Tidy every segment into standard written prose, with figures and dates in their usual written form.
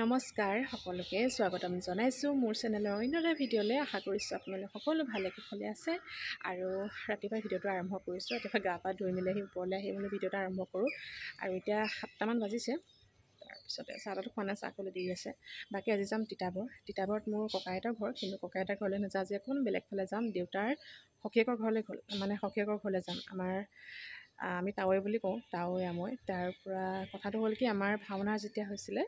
নমস্কাৰ সকলোকে স্বাগতম জনাইছোঁ মোৰ চেনেলৰ অন্য এটা ভিডিঅ'লৈ। আশা কৰিছোঁ আপোনালোক সকলো ভালে কুশলে আছে আৰু ৰাতিপুৱা ভিডিঅ'টো আৰম্ভ কৰিছোঁ। ৰাতিপুৱা গা পা ধুই মেলি আহি ওপৰলৈ আহি মেলি ভিডিঅ'টো আৰম্ভ কৰোঁ আৰু এতিয়া 7টামান বাজিছে। তাৰপিছতে চাহটো খোৱা নাই, চাহ খাবলৈ দেৰি আছে। বাকী আজি যাম তিতাবৰত মোৰ ককাইহঁতৰ ঘৰ, কিন্তু ককাইহঁতৰ ঘৰলৈ নাযাওঁ, আজি অকণ বেলেগ ফালে যাম। দেউতাৰ সখীয়েকৰ ঘৰলৈ যাম। আমি টাৱৈ বুলি কওঁ, টাৱৈ আমৈ। তাৰ পৰা কথাটো হ'ল কি, আমাৰ ভাওনা যেতিয়া হৈছিলে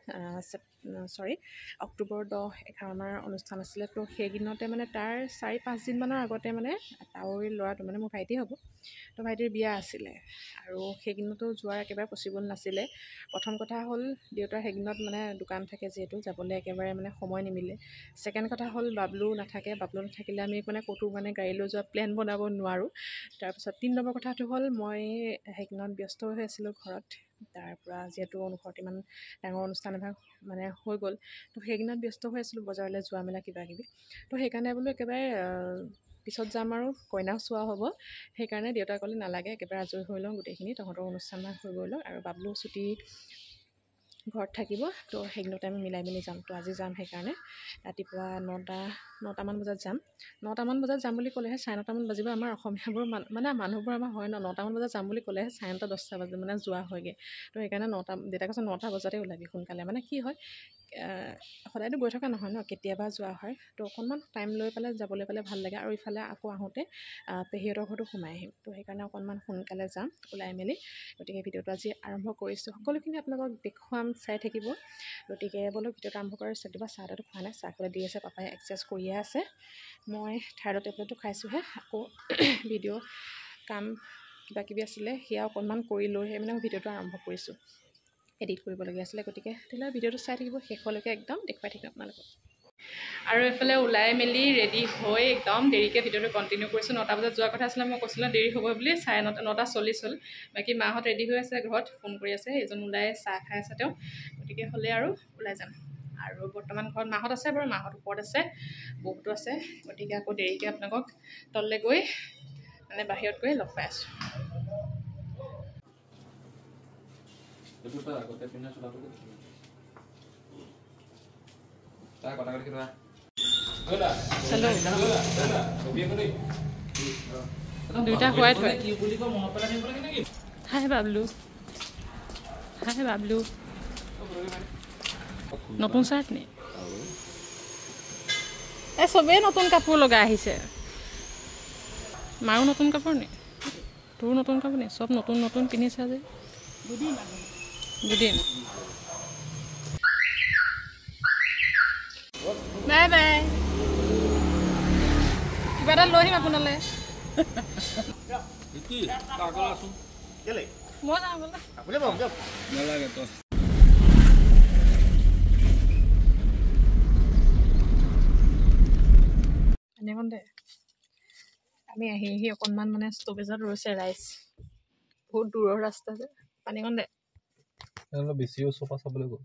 অক্টোবৰ 10-11 অনুষ্ঠান আছিলে, তো সেইদিনতে মানে তাৰ 4-5 দিনমানৰ আগতে মানে টাৱৈৰ ল'ৰাটো মানে মোৰ ভাইটি হ'ব, তো ভাইটিৰ বিয়া আছিলে আৰু সেইদিনতো যোৱাৰ একেবাৰে পচিবল নাছিলে। প্ৰথম কথা হ'ল দেউতাৰ সেইদিনত মানে দোকান থাকে, যিহেতু যাবলৈ একেবাৰে মানে সময় নিমিলে। ছেকেণ্ড কথা হ'ল বাবলু নাথাকিলে আমি মানে ক'তো মানে গাড়ী লৈ যোৱা প্লেন বনাব নোৱাৰোঁ। তাৰপিছত 3 নম্বৰ কথাটো হ'ল মই সেইদিনত ব্যস্ত হৈ আছিলোঁ ঘৰত। তাৰ পৰা যিহেতু ঘৰত ইমান ডাঙৰ অনুষ্ঠান এভাগ মানে হৈ গ'ল, তো সেইদিনত ব্যস্ত হৈ আছিলোঁ বজাৰলৈ যোৱা মেলা কিবাকিবি। তো সেইকাৰণে বোলো একেবাৰে পিছত যাম আৰু কইনাও চোৱা হ'ব। সেইকাৰণে দেউতাই ক'লে নালাগে, একেবাৰে আজৰি হৈ লওঁ গোটেইখিনি, তহঁতৰ অনুষ্ঠান হৈ গৈ লওক আৰু বাবলু ছুটি ঘৰত থাকিব, তো সেইদিনতে আমি মিলাই মেলি যাম। তো আজি যাম, সেইকাৰণে ৰাতিপুৱা 9টামান বজাত যাম। 9টামান বজাত যাম বুলি ক'লেহে 9:30মান বাজিব। আমাৰ অসমীয়াবোৰ মানে মানুহবোৰ আমাৰ হয় 9টামান বজাত যাম বুলি ক'লেহে 9:30-10টা বাজি মানে যোৱা হয়গৈ। তো সেইকাৰণে দেউতাই কৈছে 9টা বজাতে ওলাবি সোনকালে। মানে কি হয়, সদায়তো গৈ থকা নহয় ন, কেতিয়াবা যোৱা হয়, তো অকণমান টাইম লৈ পেলাই যাবলৈ পালে ভাল লাগে। আৰু ইফালে আকৌ আহোঁতে পেহীহঁতৰ ঘৰতো সোমাই আহিম, তো সেইকাৰণে অকণমান সোনকালে যাম ওলাই মেলি। গতিকে ভিডিঅ'টো আজি আৰম্ভ কৰিছোঁ, সকলোখিনি আপোনালোকক দেখুৱাম, চাই থাকিব। গতিকে বলক ভিডিঅ'টো আৰম্ভ কৰি ৰাতিপুৱা চাহটো খোৱা নাই, চাহ খাবলৈ দি আছে, পাপাই এক্সাৰচাইজ কৰিয়ে আছে। মই থাইৰয়ড টেবলেটটো খাইছোঁহে, আকৌ ভিডিঅ' কাম কিবাকিবি আছিলে, সেয়া অকণমান কৰি লৈহে মানে ভিডিঅ'টো আৰম্ভ কৰিছোঁ। এডিট কৰিবলগীয়া আছিলে, গতিকে তেতিয়াহ'লে ভিডিঅ'টো চাই থাকিব শেষলৈকে, একদম দেখুৱাই থাকিম আপোনালোকক। আৰু এইফালে ওলাই মেলি ৰেডি হৈ একদম দেৰিকৈ ভিডিঅ'টো কণ্টিনিউ কৰিছোঁ। 9টা বজাত যোৱাৰ কথা আছিলে, মই কৈছিলোঁ দেৰি হ'ব বুলি, 9:40 হ'ল। বাকী মাহঁত ৰেডি হৈ আছে, ঘৰত ফোন কৰি আছে, এইজন ওলাই চাহ খাই আছে তেওঁ। গতিকে হ'লে আৰু ওলাই যাম। আৰু বৰ্তমান ঘৰত মাহঁত আছে বাৰু, মাহঁত ওপৰত আছে, বহুতো আছে। গতিকে আকৌ দেৰিকৈ আপোনালোকক তললৈ গৈ মানে বাহিৰত গৈ লগ পাই আছোঁ। দুইটা হোৱাইট হয়। হাই বাবলু, নতুন চাৰ্ট নি? এই চবেই নতুন কাপোৰ লগাই আহিছে। মাৰো নতুন কাপোৰ নি? তোৰ নতুন কাপোৰ নি? চব নতুন নতুন পিন্ধিছে আজি। দুদিন। Bye bye. কিবা এটা লৈ আহিম আপোনালৈ। মই যাওঁ বোলে। আমি আহি অকণমান মানে ষ্টপেজত ৰৈছে ৰাইজ, বহুত দূৰৰ ৰাস্তা যে। পানীকণ দে। বেছি ওচৰ চাবলৈ গ'ল।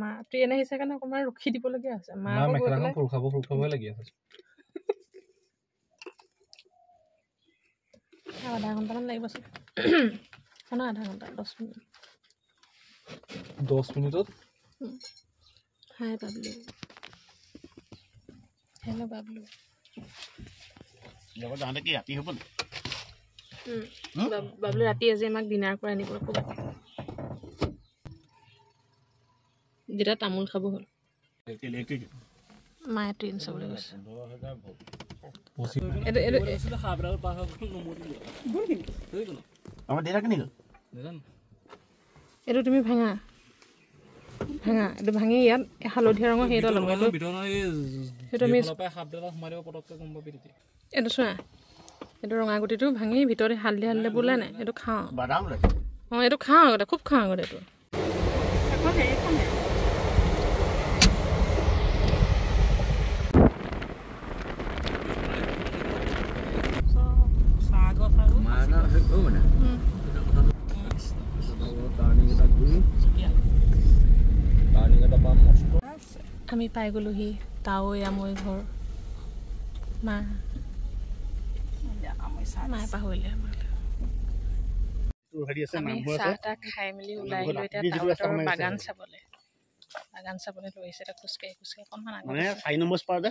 মা ট্ৰেইন আহিছে কাৰণে অকণমান ৰখি দিবলগীয়া হৈছে। মা মেখেলাখন ফুৰখাবহে লাগি আছে। আধা ঘণ্টামান লাগিব চাগে। আধা ঘণ্টা 10 মিনিট। 10 মিনিটত। হাই বাবলু। হেল্ল' বাবলু। যাওঁতে কি ৰাতি হ'ব নি? বাবলু ৰাতি আজি আমাক ডিনাৰ কৰি আনিব ক'ব। যেতিয়া তামোল খাব হ'ল। মায়ে ট্ৰেইন চাবলৈ গৈছে। এইটো তুমি ভাঙা এইটো ভাঙি ইয়াত হালধীয়া ৰঙৰ সেইটো ল'ব। সেইটো আমি এইটো চোৱা, এইটো ৰঙা গুটিটো ভাঙি ভিতৰত হালধীয়া বোলে নাই, এইটো খাওঁ। অঁ এইটো খাওঁ আগতে, খুব খাওঁ আগতে এইটো। আমি পাই গ'লোহি টাৱৈ আমৈ ঘৰ। মায়ে পাহৰিলে আমাক। আমি চাহ তাহ খাই মেলি ওলাই আহিলোঁ এতিয়া টাৱৈৰ বাগান চাবলৈ। বাগান চাবলৈ লৈ আহিছে এতিয়া খোজকাঢ়ি অকণমান আগত মানে 4 নম্বৰ স্পাৰ যে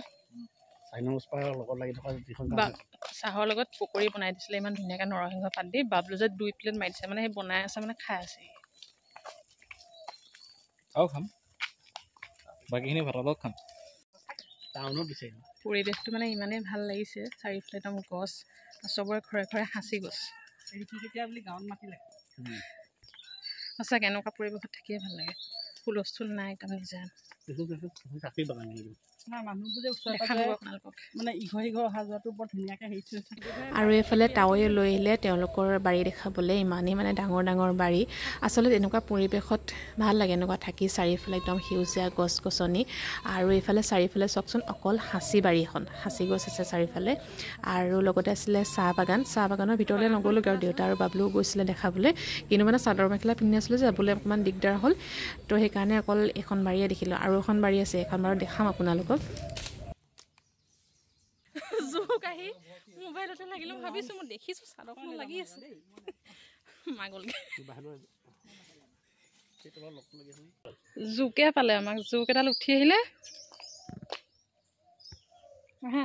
4 নম্বৰ স্পাৰৰ লগত লাগি থকা যিখন চাহৰ লগত পকৰি বনাই দিছিলে ইমান ধুনীয়াকৈ নৰসিংহ পাত দি বাবলু যে 2 প্লেট মাৰি দিছে মানে সেই বনাই আছে মানে খাই আছে আৰু খাম বাকীখিনি ভাতৰ লগত খাম টাউনত বিচাৰিম পৰিৱেশটো মানে ইমানেই ভাল লাগিছে চাৰিওফালে একদম গছ চবৰে ঘৰে ঘৰে সাঁচি গছ কেতিয়া বুলি গাঁৱত মাতিলে সঁচাকৈ এনেকুৱা পৰিৱেশত থাকিয়ে ভাল লাগে হুলস্থুল নাই একদম নিজান চাকৰি বাগান মানুহবোৰ যে দেখাব আপোনালোকক মানে ইঘৰ সিঘৰ অহা যোৱাটো বৰ ধুনীয়াকৈ হেৰি আৰু এইফালে তাৱৈ লৈ আহিলে তেওঁলোকৰ বাৰী দেখাবলৈ ইমানেই মানে ডাঙৰ ডাঙৰ বাৰী আচলতে এনেকুৱা পৰিৱেশত ভাল লাগে এনেকুৱা থাকি চাৰিওফালে একদম সেউজীয়া গছ গছনি আৰু এইফালে চাৰিওফালে চাওকচোন অকল সাঁচি বাৰী এখন সাঁচি গছ আছে চাৰিওফালে আৰু লগতে আছিলে চাহ বাগানৰ ভিতৰলৈ নগ'লোগৈ আৰু দেউতা আৰু বাবলুও গৈছিলে দেখাবলৈ কিন্তু মানে চাদৰ মেখেলা পিন্ধি আছিলোঁ যে যাবলৈ অকণমান দিগদাৰ হ'ল তো সেইকাৰণে অকল এখন বাৰীয়ে দেখিলোঁ আৰু এখন বাৰী আছে এখন বাৰু দেখাম আপোনালোকক জোক আহি মোবাইলতে লাগিলে ভাবিছোঁ মই দেখিছোঁ চাদৰখন লাগি আছে মাগলকে জোকে পালে আমাক জোক এডাল উঠি আহিলে হা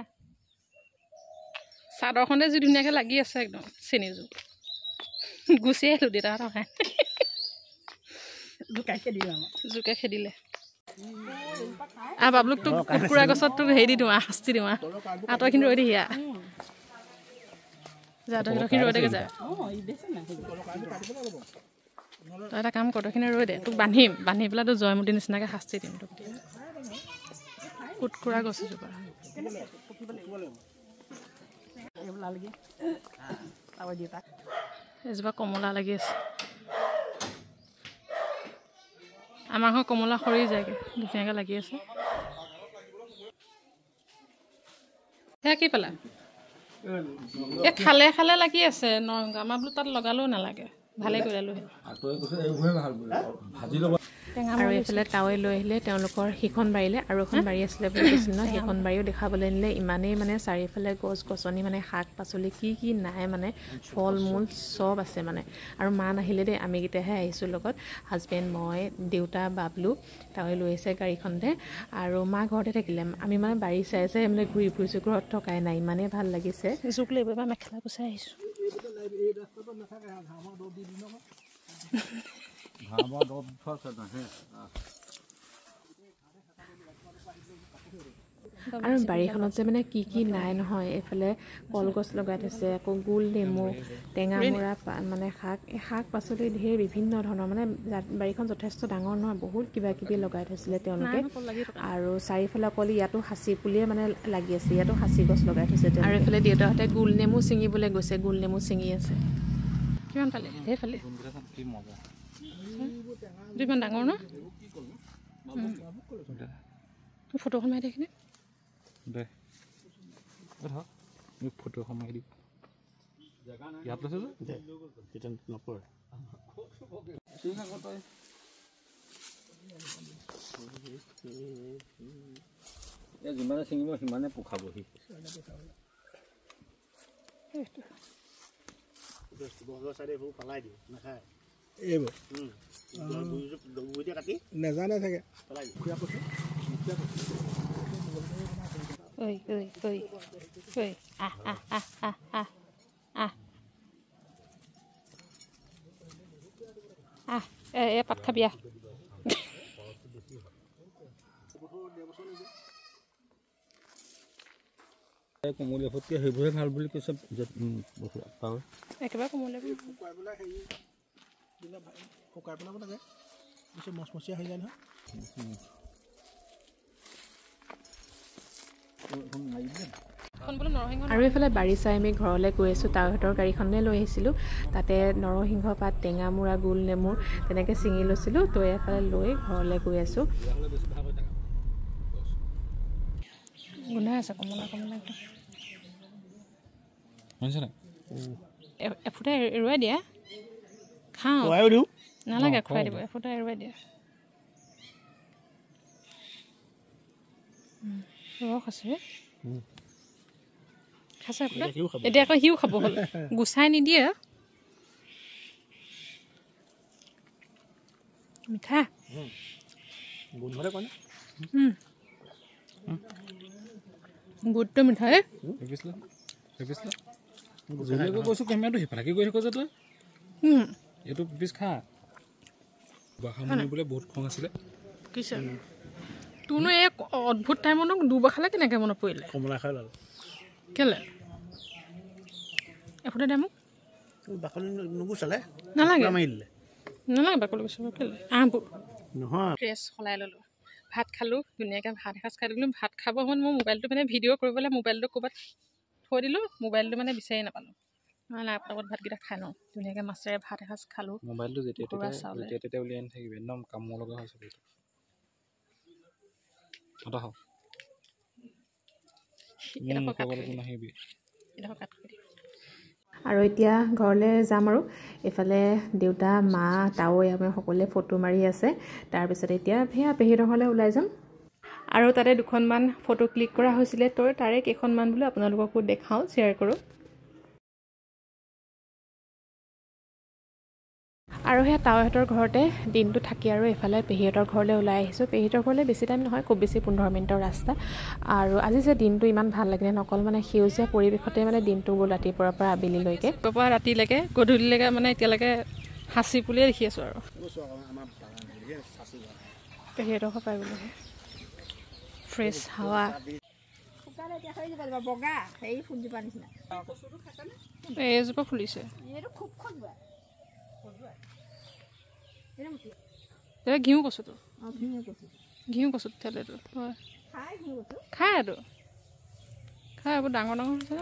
চাদৰখনে যি ধুনীয়াকৈ লাগি আছে একদম চেনি জোক গুচি আহিলোঁ দেউতাহঁতৰ খাই জোকে খেদিলে বাবলুক তোক কুকুৰা গছত তোক হেৰি দি দিওঁ শাস্তি দিওঁ আঁতৰখিনি ৰৈ দিহি যা তহঁতৰখিনি ৰৈ দেগে যা তই এটা কাম কৰ তহঁতখিনি ৰৈ দে তোক বান্ধি পেলাই তোক জয়মতীৰ নিচিনাকৈ শাস্তি দিম তোক কুকুৰা গছ এজোপা এজোপা কমলা লাগি আছে আমাৰ ঘৰ কমলা সৰি যায়গৈ ধুনীয়াকৈ লাগি আছে সেয়া কি পালা এই খালে খালে লাগি আছে নৰসিংহ আমাৰ বোলো তাত লগালেও নালাগে ভালেই কৰিলোঁ আৰু এইফালে তাৱৈ লৈ আহিলে তেওঁলোকৰ সিখন বাৰীলৈ আৰু এখন বাৰী আছিলে বুলি কৈছিল ন সেইখন বাৰীও দেখাবলৈ নিলে ইমানেই মানে চাৰিওফালে গছ গছনি মানে শাক পাচলি কি নাই মানে ফল মূল চব আছে মানে আৰু মা নাহিলে দেই আমিকেইটাহে আহিছোঁ লগত হাজবেণ্ড মই দেউতা বাবলু তাৱৈ লৈ আহিছে গাড়ীখনতে আৰু মা ঘৰতে থাকিলে আমি মানে বাৰী চাই মানে ঘূৰি ফুৰিছোঁ ঘৰত থকাই নাই ইমানেই ভাল লাগিছে জোক লৈ এবাৰ মেখেলা গুচাই আহিছোঁ আৰু বাৰীখনত যে মানে কি নাই নহয় এইফালে কলগছ লগাই থৈছে আকৌ গোল নেমু টেঙামৰা মানে শাক পাচলি ধেৰ বিভিন্ন ধৰণৰ মানে বাৰীখন যথেষ্ট ডাঙৰ নহয় বহুত কিবা কিবি লগাই থৈছিলে তেওঁলোকে আৰু চাৰিওফালে অকল ইয়াতো সাঁচি পুলিয়ে মানে লাগি আছে ইয়াতো সাঁচি গছ লগাই থৈছে আৰু এইফালে দেউতাহঁতে গোল নেমু ছিঙিবলৈ গৈছে গোল নেমু ছিঙি আছে কিমান পালে ধেৰ পালে ইমান ডাঙৰ ন ফটোখন মাৰি দেখিনে দে ফটো এখন মাৰি দিব ইয়াত লৈছে যে নপৰে যিমানে ছিঙিব সিমানে পোখাবহি পেলাই দিওঁ নাখায় এইবোৰ কাটি নেজানে চাগে পাত খাবিয়া কোমলীয়া ফুটকে সেইবোৰহে ভাল বুলি কৈছে একেবাৰে কোমলীয়া শুকাই পেলাব লাগে মচমচীয়া হৈ যায় নহয় আৰু এইফালে বাৰী চাই আমি ঘৰলৈ গৈ আছোঁ তাহঁতৰ গাড়ীখনে লৈ আহিছিলোঁ তাতে নৰসিংহ পাত টেঙামৰা গোল নেমু তেনেকৈ ছিঙি লৈছিলোঁ তো এইফালে লৈ ঘৰলৈ গৈ আছোঁ গোন্ধাই আছে কমলা এফুটা এৰুৱাই দিয়া খাওঁ নালাগে খুৱাই দিব এফুটা এৰুৱাই দিয়া ৰস আছে খাইছে এতিয়া আকৌ সিও খাব হ'ল গুচাই নিদিয়ে মিঠা গোন্ধতে কয় বুটটো মিঠাই জুলিয়াকো কৈছোঁ কেমেৰাটো সিফালে গৈ থাকোঁ যে তই এইটো পিছ খা বাহামনি বোলে বহুত খং আছিলে কিছে তোৰনো এই অদ্ভুত টাইমতো দুবাৰ খালে কেনেকৈ মনত পৰিলে কমলা খাই ল'ল কেলে এফুটা দে মোক বাকলি নুগুচালে নালাগে মাৰি দিলে নালাগে বাকলি গুচাব কেলে নহয় ড্ৰেছ সলাই ল'লোঁ ভাত খালোঁ ধুনীয়াকৈ ভাত এসাঁজ খাই দিলোঁ ভাত খাব সময়ত মোৰ মোবাইলটো মানে ভিডিঅ' কৰিবলৈ মোবাইলটো ক'ৰবাত থৈ দিলোঁ মোবাইলটো মানে বিচাৰি নাপালোঁ নাই পটাপট ভাতকেইটা খাই লওঁ ধুনীয়াকৈ মাছেৰে ভাত এসাঁজ খালোঁ মোবাইলটো যেতিয়া তেতিয়া উলিয়াই আনি থাকিবি একদম কামো লগা হৈছে নাহিবি আৰু এতিয়া ঘৰলৈ যাম আৰু এইফালে দেউতা মা তাৱৈ আমি সকলোৱে ফটো মাৰি আছে তাৰপিছত এতিয়া সেয়া পেহীহঁতৰ ঘৰলৈ ওলাই যাম আৰু তাতে দুখনমান ফটো ক্লিক কৰা হৈছিলে তাৰে কেইখনমান বোলো আপোনালোককো দেখাওঁ শ্বেয়াৰ কৰোঁ আৰু সেয়া তাৱৈহঁতৰ ঘৰতে দিনটো থাকি আৰু এইফালে পেহীহঁতৰ ঘৰলৈ ওলাই আহিছোঁ পেহীহঁতৰ ঘৰলৈ বেছি টাইম নহয় খুব বেছি 15 মিনিটৰ ৰাস্তা আৰু আজি যে দিনটো ইমান ভাল লাগিলে নকল মানে সেউজীয়া পৰিৱেশতে মানে দিনটো গ'ল ৰাতিপুৱাৰ পৰা আবেলিলৈকে পৰা ৰাতিলৈকে গধূলিলৈকে মানে এতিয়ালৈকে হাঁচি পুলিয়ে দেখি আছোঁ আৰু পেহীহঁতৰ ঘৰ পাই বোলে ফ্ৰেছ হাৱা এইজোপা ফুলিছে এতিয়া ঘিউ কচুটো ঘিউ কচুত থেলেটো হয় খাই এইটো খাই এইবোৰ ডাঙৰ ডাঙৰ হৈছে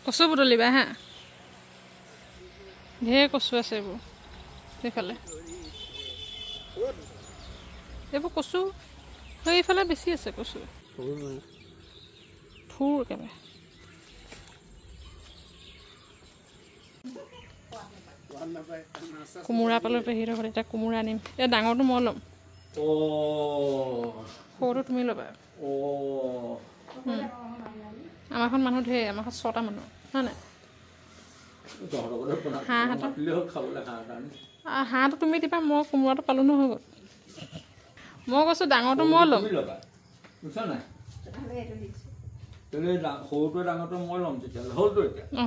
কচু বুটলিবা হা ঢেৰ কচু আছে এইবোৰ সেইফালে এইবোৰ কচু সেইফালে বেছি আছে কচু থুৰ একেবাৰে কোমোৰা পালোঁ পেহীহঁতৰ ঘৰত এতিয়া কোমোৰা আনিম এতিয়া ডাঙৰটো মই ল'ম সৰুটো তুমি ল'বা আমাৰখন মানুহ ঢেৰ আমাৰখন 6টা মানুহ হয় নাই হাঁহটো তুমি দিবা মই কোমোৰাটো পালোঁ ন হৈ গ'ল মই কৈছোঁ ডাঙৰটো মই ল'ম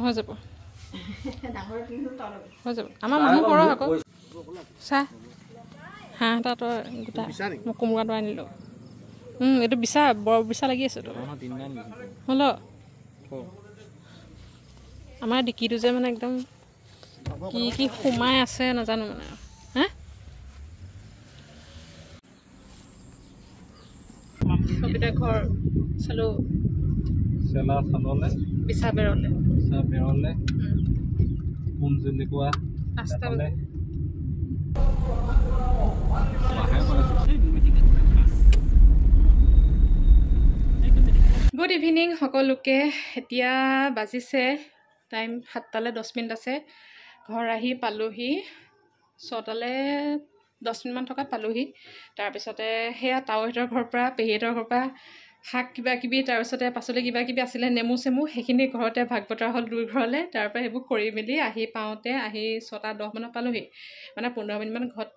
হৈ যাব হৈ যাব আমাৰ মানুহ সৰহ আকৌ চাহ হাঁহ এটা তই গোটা মই কোমোৰাটো আনিলোঁ এইটো বিচা বৰ বিচা লাগি আছে তো হ'ল আমাৰ ডিকিটো যে মানে একদম কি সোমাই আছে নাজানো মানে হা সবিতা ঘৰ চালোঁ চেলা চাললে বিচা বেৰলে কোন জুলিকুৱা ৰাস্তালে গুড ইভিনিং সকলোকে এতিয়া বাজিছে টাইম 7টালৈ 10 মিনিট আছে ঘৰ আহি পালোহি 6টালৈ 10 মিনিটমান থকাত পালোহি তাৰপিছতে সেয়া তাৱৈহঁতৰ ঘৰৰ পৰা পেহীহঁতৰ ঘৰৰ পৰা শাক কিবা কিবি তাৰপিছতে পাচলি কিবা কিবি আছিলে নেমু চেমু সেইখিনি ঘৰতে ভাগ বতৰা হ'ল 2 ঘৰলৈ তাৰপৰা সেইবোৰ কৰি মেলি আহি পাওঁতে 6টা 10 মানত পালোহি মানে 15 মিনিটমান ঘৰত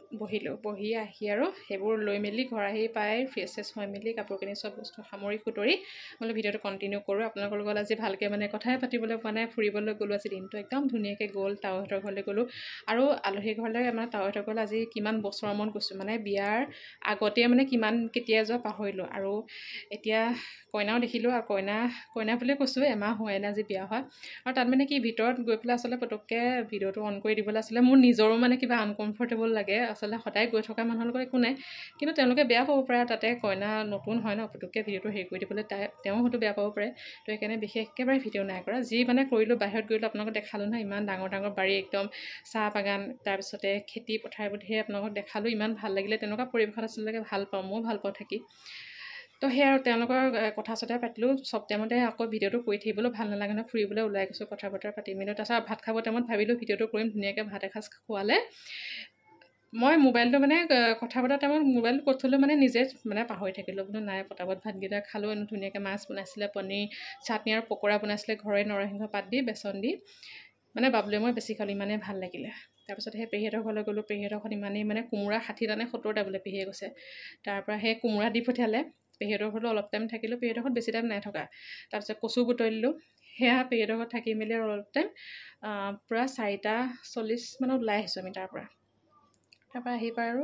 বহি আহি আৰু সেইবোৰ লৈ মেলি ঘৰ আহি পাই ফ্ৰেছ হৈ মেলি কাপোৰ কানি চব বস্তু সামৰি সুতৰি মই ভিডিঅ'টো কণ্টিনিউ কৰোঁ আপোনালোকৰ লগত আজি ভালকৈ মানে কথাই পাতিবলৈ পোৱা নাই ফুৰিবলৈ গ'লোঁ আজি দিনটো একদম ধুনীয়াকৈ গ'ল তাৱৈহঁতৰ ঘৰলৈ গ'লোঁ আৰু আলহী ঘৰলৈ মানে তাৱৈহঁতৰ ঘৰলৈ আজি কিমান বছৰৰ মূৰত গৈছোঁ মানে বিয়াৰ আগতে মানে কেতিয়া যোৱা পাহৰিলোঁ আৰু এতিয়া কইনাও দেখিলোঁ আৰু কইনা বুলিয়ে কৈছোঁ এমাহ হোৱাই নাই আজি বিয়া হয় আৰু তাত মানে কি ভিতৰত গৈ পেলাই আচলতে পটককৈ ভিডিঅ'টো অন কৰি দিবলৈ আচলতে মোৰ নিজৰো মানে কিবা আনকমফৰ্টেবল লাগে আচলতে সদায় গৈ থকা মানুহৰ লগত একো নাই কিন্তু তেওঁলোকে বেয়া পাব পাৰে তাতে কইনা নতুন হয় ন পটককৈ ভিডিঅ'টো হেৰি কৰি দিবলৈ তেওঁ হয়তো বেয়া পাব পাৰে তো সেইকাৰণে বিশেষ একেবাৰে ভিডিঅ' নাই কৰা যি মানে কৰিলোঁ বাহিৰত গৈলোঁ আপোনালোকক দেখালোঁ নহয় ইমান ডাঙৰ ডাঙৰ বাৰী একদম চাহ বাগান তাৰপিছতে খেতি পথাৰবোৰ ধেৰ আপোনালোকক দেখালোঁ ইমান ভাল লাগিলে তেনেকুৱা পৰিৱেশত আচলতে ভাল পাওঁ ময়ো ভাল পাওঁ থাকি তো সেয়া আৰু তেওঁলোকৰ কথা চথা পাতিলোঁ চব টাইমতে আকৌ ভিডিঅ'টো কৰি থাকিবলৈ ভাল নালাগে নহয় ফুৰিবলৈ ওলাই গৈছোঁ কথা বতৰা পাতি মেলি তাৰপিছত ভাত খাব টাইমত ভাবিলোঁ ভিডিঅ'টো কৰিম ধুনীয়াকৈ ভাত এসাঁজ খোৱালে মই মোবাইলটো মানে কথা পতা টাইমত মোবাইলটো ক'ত থ'লোঁ মানে নিজে মানে পাহৰি থাকিলোঁ বোলো নাই পটাপট ভাতকেইটা খালোঁ ধুনীয়াকৈ মাছ বনাইছিলে পনীৰ চাটনি আৰু পকৰা বনাইছিলে ঘৰে নৰসিংহ পাত দি বেচন দি মানে বাবুলে মই বেছি খালোঁ ইমানেই ভাল লাগিলে তাৰপিছত সেই পেহীহঁতৰ ঘৰলৈ গ'লোঁ পেহীহঁতৰ ঘৰত ইমানেই মানে কোমোৰা 60টা নে 70টা বোলে পেহীয়ে কৈছে তাৰপৰা সেই কোমোৰা দি পঠিয়ালে পেহীহঁতৰ ঘৰলৈ অলপ টাইম থাকিলোঁ পেহীহঁতৰ ঘৰত বেছি টাইম নাই থকা তাৰপিছত কচু বুটলিলোঁ সেয়া পেহীহঁতৰ ঘৰত থাকি মেলি আৰু অলপ টাইম পূৰা 4:40 মানত ওলাই আহিছোঁ আমি তাৰপৰা আহি পাই আৰু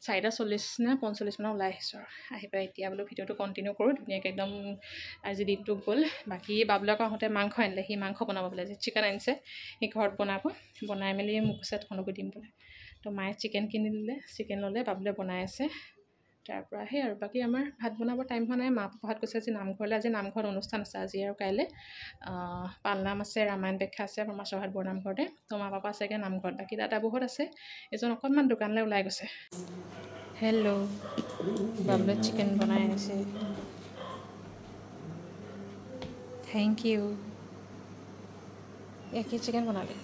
4:40 নে 45 মানত ওলাই আহিছোঁ আৰু আহি পাই এতিয়া বোলো ভিডিঅ'টো কণ্টিনিউ কৰোঁ ধুনীয়াকৈ একদম আজি দিনটো গ'ল বাকী বাবুলক আহোঁতে মাংস আনিলে সি মাংস বনাব বোলে যে চিকেন আনিছে সি ঘৰত বনাই মেলি মোক কৈছে তহঁতকো দিম বোলে তো মায়ে চিকেন কিনি দিলে চিকেন ল'লে বাবুলে বনাই আছে তাৰপৰা সেই আৰু বাকী আমাৰ ভাত বনাব টাইম হোৱা নাই মা পাপাহঁত কৈছে আজি নামঘৰলৈ আজি নামঘৰত অনুষ্ঠান আছে আজি আৰু কাইলৈ পালনাম আছে ৰামায়ণ ব্যাখ্যা আছে আমাৰ মাছৰহাট বৰনামঘৰতে তো মা পাপা আছেগৈ নামঘৰত বাকী দাদাবোৰত আছে এজন অকণমান দোকানলৈ ওলাই গৈছে হেল্ল' বাবুলে চিকেন বনাই আছে থেংক ইউ কি চিকেন বনালে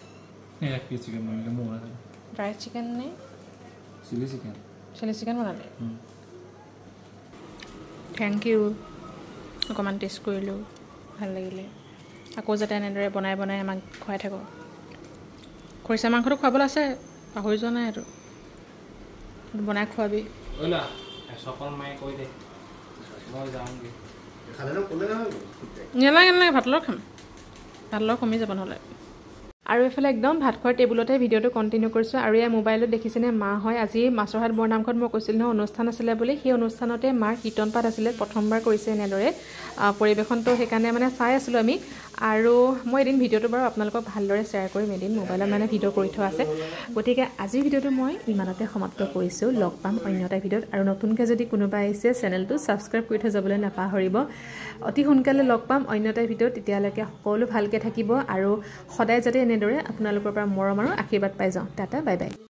ড্ৰাই চিকেন নে চিলি চিকেন বনালে থেংক ইউ অকণমান টেষ্ট কৰিলোঁ ভাল লাগিলে আকৌ যাতে এনেদৰে বনাই আমাক খুৱাই থাকোঁ খৰিচা মাংসটো খুৱাবলৈ আছে পাহৰি যোৱা নাই এইটো বনাই খুৱাবি নালাগে ভাতৰ লগত খাম ভাতৰ লগত কমি যাব নহ'লে আৰু এইফালে একদম ভাত খোৱাৰ টেবুলতে ভিডিঅ'টো কণ্টিনিউ কৰিছোঁ আৰু এয়া মোবাইলত দেখিছেনে মা হয় আজি মাছৰহাট বৰনামঘৰত মই কৈছিলোঁ নহয় অনুষ্ঠান আছিলে বুলি সেই অনুষ্ঠানতে মাৰ কীৰ্তন পাঠ আছিলে প্ৰথমবাৰ কৰিছে এনেদৰে পৰিৱেশনটো সেইকাৰণে মানে চাই আছিলোঁ আমি আৰু মই এদিন ভিডিঅ'টো বাৰু আপোনালোকক ভালদৰে শ্বেয়াৰ কৰিম এদিন মোবাইলত মানে ভিডিঅ' কৰি থোৱা আছে গতিকে আজিৰ ভিডিঅ'টো মই ইমানতে সমাপ্ত কৰিছোঁ লগ পাম অন্য এটা ভিডিঅ'ত আৰু নতুনকৈ যদি কোনোবা আহিছে চেনেলটো ছাবস্ক্ৰাইব কৰি থৈ যাবলৈ নাপাহৰিব অতি সোনকালে লগ পাম অন্য এটা ভিডিঅ'ত তেতিয়ালৈকে সকলো ভালকৈ থাকিব আৰু সদায় যাতে এনেদৰে আপোনালোকৰ পৰা মৰম আৰু আশীৰ্বাদ পাই যাওঁ টাটা বাই বাই